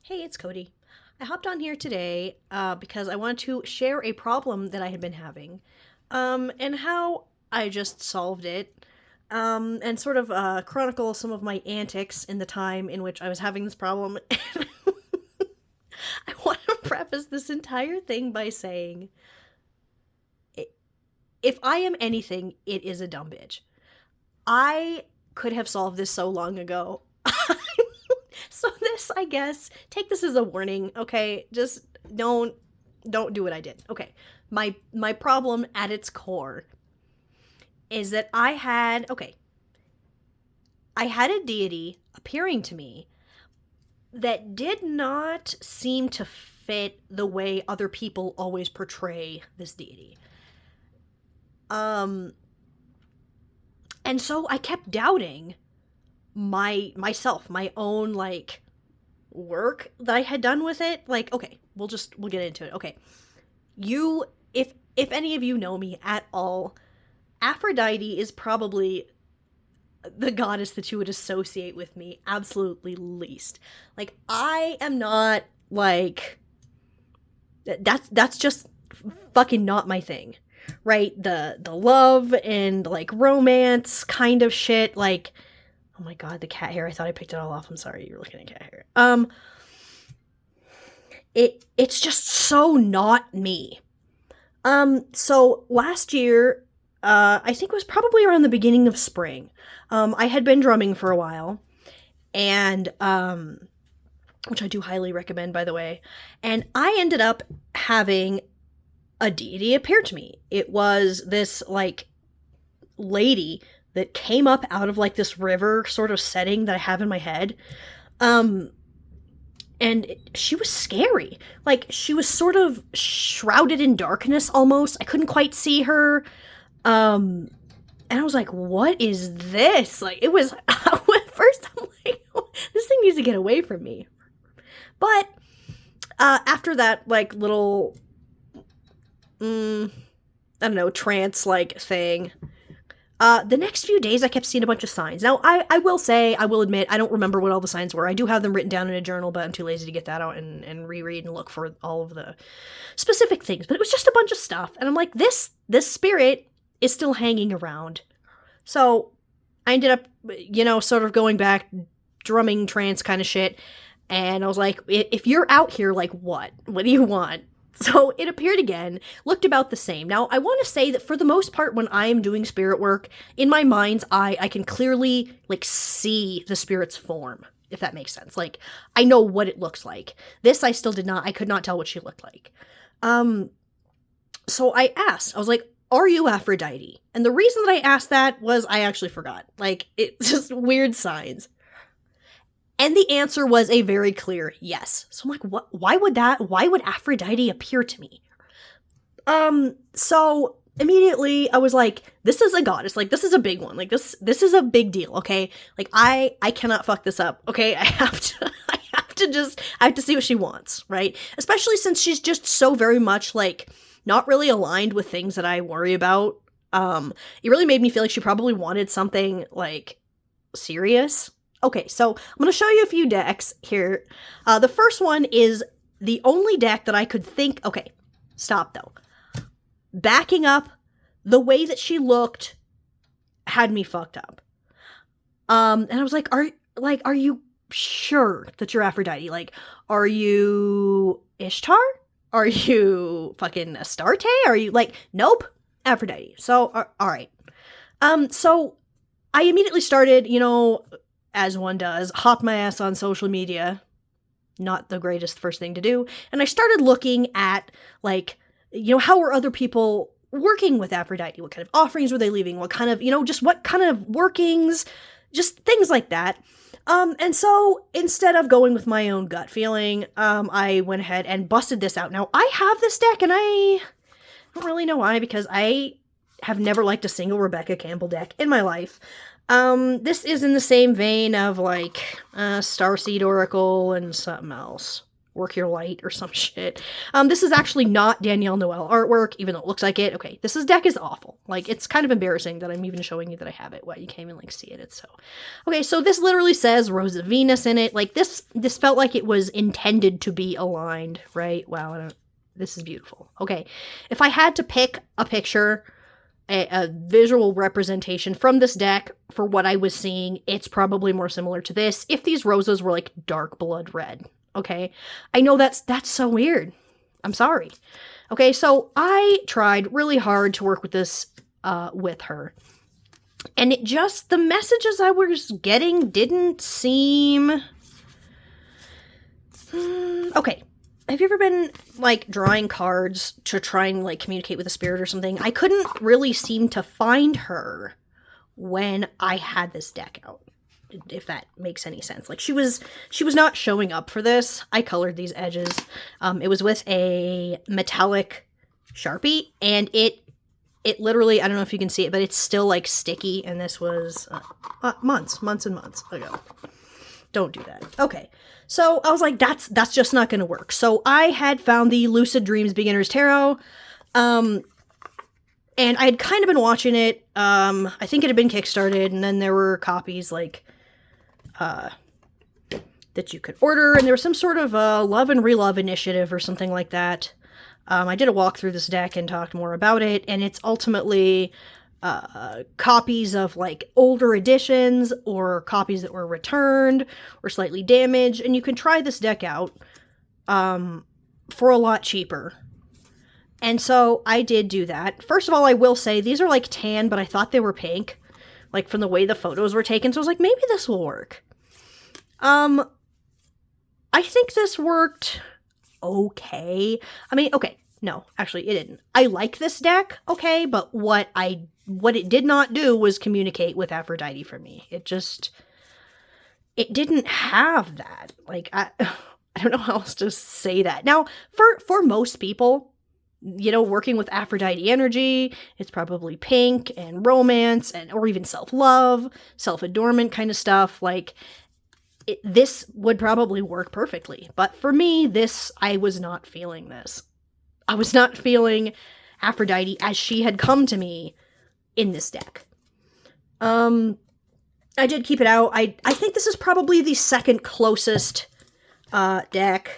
Hey, it's Cody. I hopped on here today because I wanted to share a problem that I had been having and how I just solved it and sort of chronicle some of my antics in the time in which I was having this problem. I want to preface this entire thing by saying if I am anything, it is a dumb bitch. I could have solved this so long ago. So this, I guess, take this as a warning, okay? Just don't do what I did. Okay. My problem at its core is that I had a deity appearing to me that did not seem to fit the way other people always portray this deity. Um and so I kept doubting myself, my own work that I had done with it. Like, okay, we'll get into it. Okay. You if any of you know me at all, Aphrodite is probably the goddess that you would associate with me absolutely least. Like, I am not that's just fucking not my thing. Right? The love and romance kind of shit, oh my god, the cat hair. I thought I picked it all off. I'm sorry, you were looking at cat hair. It's just so not me. So last year, I think it was probably around the beginning of spring. I had been drumming for a while, and which I do highly recommend, by the way. And I ended up having a deity appear to me. It was this lady that came up out of this river sort of setting that I have in my head. And she was scary. Like, she was sort of shrouded in darkness almost. I couldn't quite see her. And I was like, what is this? Like, it was, at first I'm like, this thing needs to get away from me. But, after that, little, I don't know, trance-like thing, the next few days I kept seeing a bunch of signs. Now, I will admit, I don't remember what all the signs were. I do have them written down in a journal, but I'm too lazy to get that out and reread and look for all of the specific things. But it was just a bunch of stuff. And I'm like, this spirit is still hanging around. So I ended up, sort of going back, drumming trance kind of shit. And I was like, if you're out here, what? What do you want? So it appeared again, looked about the same. Now, I want to say that for the most part, when I am doing spirit work, in my mind's eye, I can clearly, see the spirit's form, if that makes sense. I know what it looks like. This, I still did not. I could not tell what she looked like. So I asked. I was like, are you Aphrodite? And the reason that I asked that was I actually forgot. It's just weird signs. And the answer was a very clear yes. So I'm like, what? Why would Aphrodite appear to me? So immediately I was like, this is a goddess. This is a big one. This is a big deal. Okay. I cannot fuck this up. Okay. I have to see what she wants. Right. Especially since she's just so very much not really aligned with things that I worry about. It really made me feel like she probably wanted something serious. Okay, so I'm going to show you a few decks here. The first one is the only deck that I could think... Okay, stop though. Backing up, the way that she looked had me fucked up. And I was like, are you sure that you're Aphrodite? Are you Ishtar? Are you fucking Astarte? Are you nope, Aphrodite. So, alright. So I immediately started, as one does, hop my ass on social media. Not the greatest first thing to do. And I started looking at, how were other people working with Aphrodite? What kind of offerings were they leaving? What kind of, just what kind of workings? Just things like that. And so instead of going with my own gut feeling, I went ahead and busted this out. Now, I have this deck, and I don't really know why, because I have never liked a single Rebecca Campbell deck in my life. This is in the same vein of, Starseed Oracle and something else. work your light or some shit. This is actually not Danielle Noel artwork, even though it looks like it. Okay, this deck is awful. Like, it's kind of embarrassing that I'm even showing you that I have it. Well, you can't even, like, see it. It's so... Okay, so this literally says Ros of Venus in it. Like, this felt like it was intended to be aligned, right? Wow, this is beautiful. Okay, if I had to pick a picture, a visual representation from this deck for what I was seeing, it's probably more similar to this if these roses were, like, dark blood red. Okay, I know that's so weird. I'm sorry. Okay, so I tried really hard to work with this with her. And it just, the messages I was getting didn't seem... Okay, have you ever been, like, drawing cards to try and, like, communicate with a spirit or something? I couldn't really seem to find her when I had this deck out, if that makes any sense. Like, she was not showing up for this. I colored these edges. It was with a metallic Sharpie, and it literally, I don't know if you can see it, but it's still, like, sticky, and this was months and months ago. Don't do that. Okay, so I was like, that's just not gonna work. So I had found the Lucid Dreams Beginner's Tarot, and I had kind of been watching it. I think it had been kickstarted, and then there were copies, like, that you could order, and there was some sort of love and relove initiative or something like that. I did a walk through this deck and talked more about it, and it's ultimately copies of, like, older editions or copies that were returned or slightly damaged, and you can try this deck out for a lot cheaper. And so I did do that. First of all, I will say these are, like, tan, but I thought they were pink, like, from the way the photos were taken, so I was like, maybe this will work. I think this worked okay. I mean, okay, no, actually it didn't. I like this deck, okay, but what it did not do was communicate with Aphrodite for me. It didn't have that. Like, I don't know how else to say that. Now, for most people, you know, working with Aphrodite energy, it's probably pink and romance or even self-love, self-adornment kind of stuff. Like, this would probably work perfectly. But for me, I was not feeling this. I was not feeling Aphrodite as she had come to me in this deck. I did keep it out. I think this is probably the second closest deck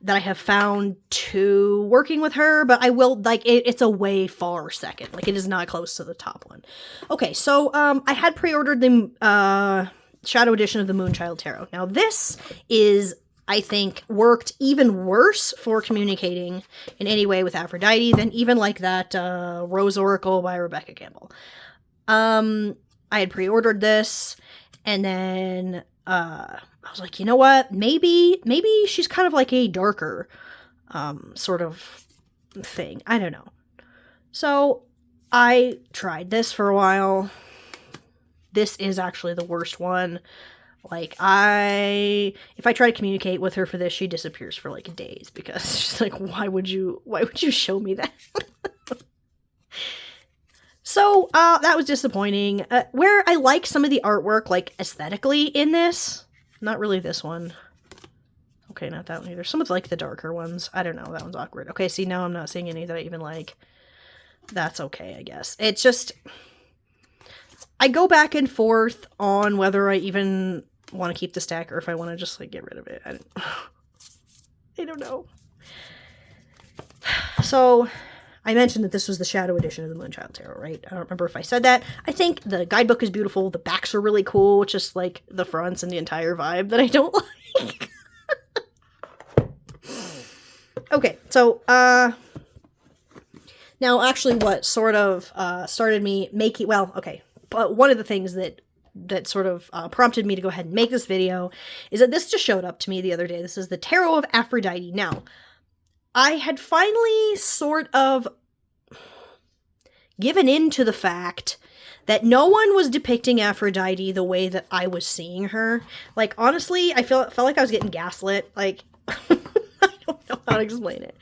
that I have found to working with her, but I will, like, it's a way far second. Like, it is not close to the top one. Okay, so I had pre-ordered the Shadow Edition of the Moonchild Tarot. Now, this is, I think, worked even worse for communicating in any way with Aphrodite than even, like, that Rose Oracle by Rebecca Campbell. I had pre-ordered this, and then I was like, you know what? Maybe she's kind of like a darker sort of thing. I don't know. So I tried this for a while. This is actually the worst one. Like, if I try to communicate with her for this, she disappears for, like, days, because she's like, why would you show me that? So, that was disappointing. Where I like some of the artwork, like, aesthetically in this, not really this one. Okay, not that one either. Some of, like, the darker ones. I don't know, that one's awkward. Okay, see, now I'm not seeing any that I even like. That's okay, I guess. It's just, I go back and forth on whether I even want to keep the stack or if I want to just, like, get rid of it. I don't know. So, I mentioned that this was the Shadow Edition of the Moonchild Tarot, right? I don't remember if I said that. I think the guidebook is beautiful. The backs are really cool. It's just, like, the fronts and the entire vibe that I don't like. Okay, so, now, actually, what sort of started me making, well, okay, but one of the things that sort of prompted me to go ahead and make this video is that this just showed up to me the other day. This is the Tarot of Aphrodite. Now, I had finally sort of given in to the fact that no one was depicting Aphrodite the way that I was seeing her. Like, honestly, I felt like I was getting gaslit. Like, I don't know how to explain it.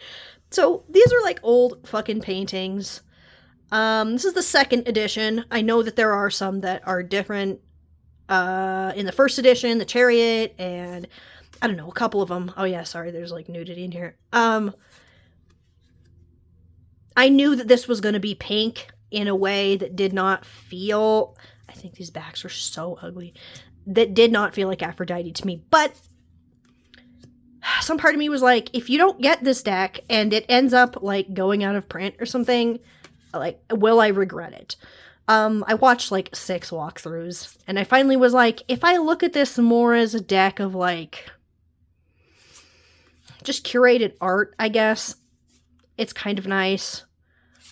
So, these are, like, old fucking paintings. This is the second edition. I know that there are some that are different in the first edition, the Chariot, and I don't know, a couple of them. Oh yeah, sorry, there's like nudity in here. I knew that this was going to be pink in a way that did not feel, I think these backs are so ugly, that did not feel like Aphrodite to me. But some part of me was like, if you don't get this deck and it ends up like going out of print or something, like, will I regret it? I watched like 6 walkthroughs and I finally was like, if I look at this more as a deck of like just curated art, I guess, it's kind of nice.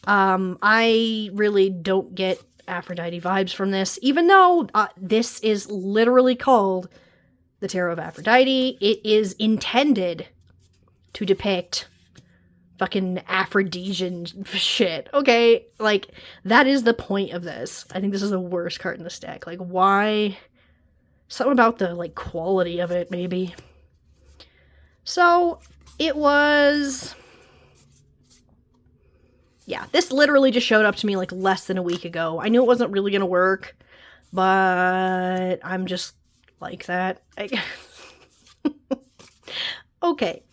I really don't get Aphrodite vibes from this, even though this is literally called the Tarot of Aphrodite. It is intended to depict fucking Aphrodisian shit, okay? Like, that is the point of this. I think this is the worst card in this deck. Like, why? Something about the, like, quality of it, maybe. So, it was... yeah, this literally just showed up to me, like, less than a week ago. I knew it wasn't really gonna work, but I'm just like that, I guess. Okay.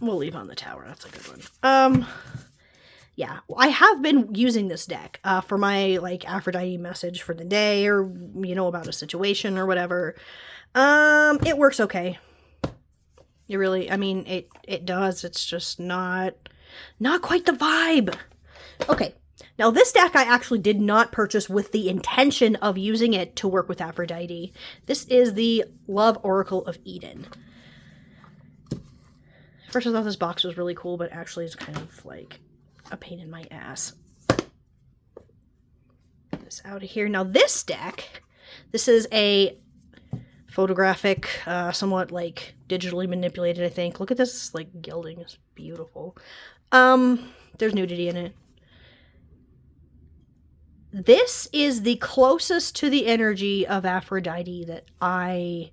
We'll leave on the tower. That's a good one. Yeah, I have been using this deck for my, like, Aphrodite message for the day, or, you know, about a situation or whatever. It works okay. It really, I mean, it does. It's just not quite the vibe. Okay, now this deck I actually did not purchase with the intention of using it to work with Aphrodite. This is the Love Oracle of Eden. First I thought this box was really cool, but actually it's kind of like a pain in my ass. Get this out of here. Now this deck, this is a photographic, somewhat like digitally manipulated, I think. Look at this, like, gilding. It's beautiful. There's nudity in it. This is the closest to the energy of Aphrodite that I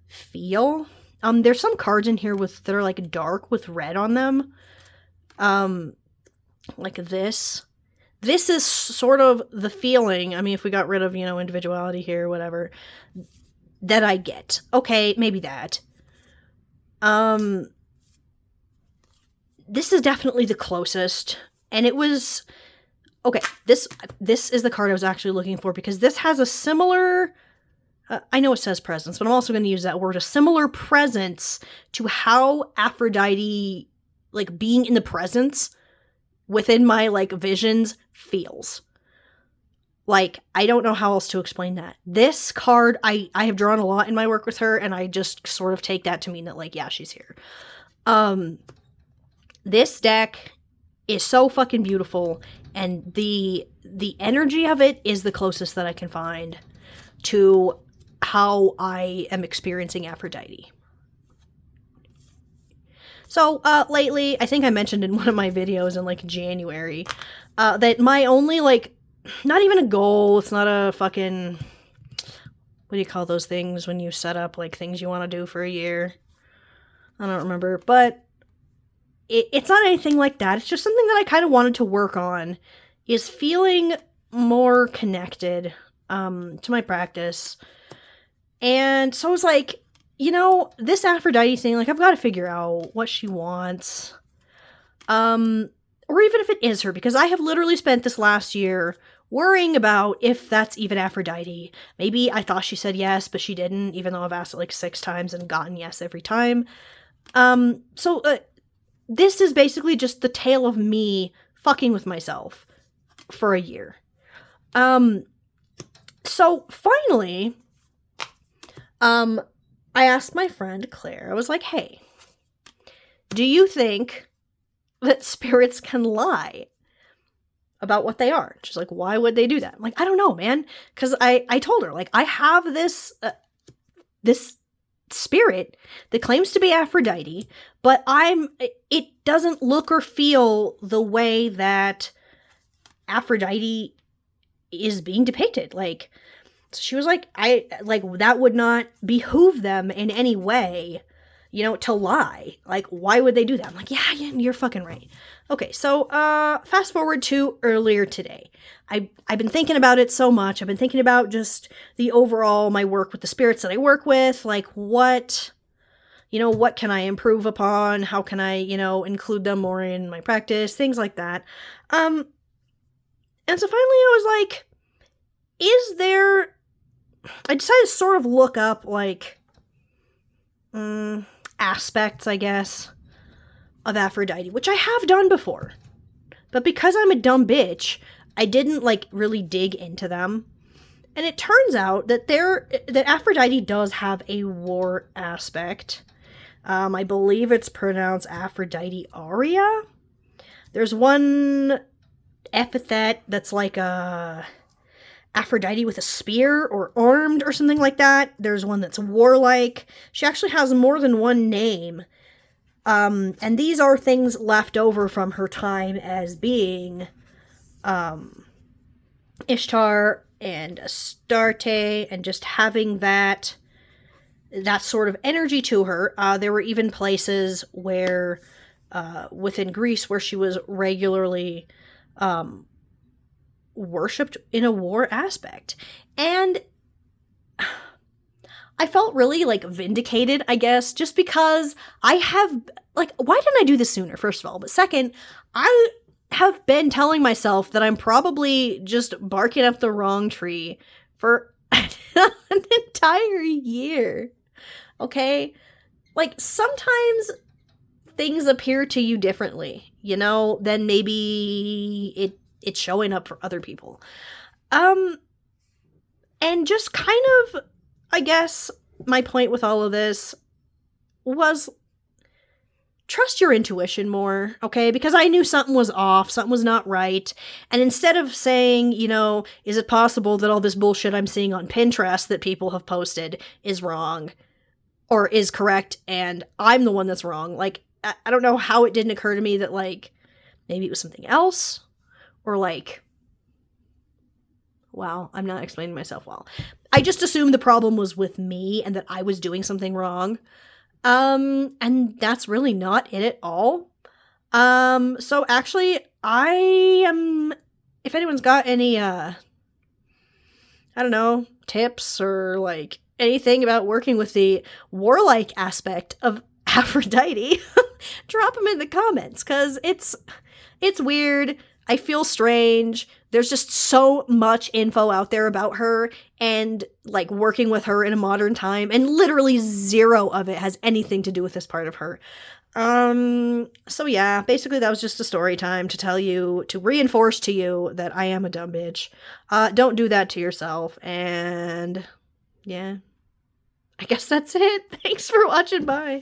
feel. There's some cards in here that are like dark with red on them. Like this. This is sort of the feeling, I mean, if we got rid of, you know, individuality here, whatever, that I get. Okay, maybe that. This is definitely the closest, and it was, okay, this is the card I was actually looking for, because this has a similar, I know it says presence, but I'm also going to use that word, a similar presence to how Aphrodite, like, being in the presence within my, like, visions feels. Like, I don't know how else to explain that. This card, I have drawn a lot in my work with her, and I just sort of take that to mean that, like, yeah, she's here. This deck is so fucking beautiful, and the energy of it is the closest that I can find to how I am experiencing Aphrodite. So, lately, I think I mentioned in one of my videos in, like, January, that my only, like, not even a goal, it's not a fucking, what do you call those things when you set up, like, things you want to do for a year? I don't remember, but it's not anything like that. It's just something that I kind of wanted to work on, is feeling more connected to my practice. And so I was like, you know, this Aphrodite thing, like, I've got to figure out what she wants. Or even if it is her, because I have literally spent this last year worrying about if that's even Aphrodite. Maybe I thought she said yes, but she didn't, even though I've asked it like 6 times and gotten yes every time. This is basically just the tale of me fucking with myself for a year. So finally, I asked my friend Claire, I was like, hey, do you think that spirits can lie about what they are? She's like, why would they do that? I'm like, I don't know, man. Because I told her, like, I have this spirit that claims to be Aphrodite, but it doesn't look or feel the way that Aphrodite is being depicted. Like, so she was like, that would not behoove them in any way to lie. Like, why would they do that? I'm like, yeah, you're fucking right. Okay, so fast forward to earlier today. I've been thinking about it so much. I've been thinking about just the overall, my work with the spirits that I work with. Like, what can I improve upon? How can I, include them more in my practice? Things like that. And so finally I was like, I decided to sort of look up, like, aspects, I guess, of Aphrodite, which I have done before. But because I'm a dumb bitch, I didn't, like, really dig into them. And it turns out that Aphrodite does have a war aspect. I believe it's pronounced Aphrodite Aria. There's one epithet that's like a Aphrodite with a spear or armed or something like that. There's one that's warlike. She actually has more than one name. And these are things left over from her time as being Ishtar and Astarte, and just having that sort of energy to her. There were even places where, within Greece, where she was regularly worshipped in a war aspect. And I felt really, like, vindicated, I guess, just because I have, like, why didn't I do this sooner, first of all? But second, I have been telling myself that I'm probably just barking up the wrong tree for an entire year. Okay? Like, sometimes things appear to you differently, than maybe it's showing up for other people. And just kind of, I guess, my point with all of this was trust your intuition more, okay? Because I knew something was off, something was not right. And instead of saying, is it possible that all this bullshit I'm seeing on Pinterest that people have posted is wrong or is correct and I'm the one that's wrong? Like, I don't know how it didn't occur to me that, like, maybe it was something else, or, like, wow, I'm not explaining myself well. I just assumed the problem was with me and that I was doing something wrong. And that's really not it at all. So actually, I am, if anyone's got any, I don't know, tips or, like, anything about working with the warlike aspect of Aphrodite, drop them in the comments, because it's weird. I feel strange. There's just so much info out there about her and, like, working with her in a modern time, and literally zero of it has anything to do with this part of her. So yeah, basically that was just a story time to tell you, to reinforce to you that I am a dumb bitch. Don't do that to yourself, and yeah, I guess that's it. Thanks for watching, bye.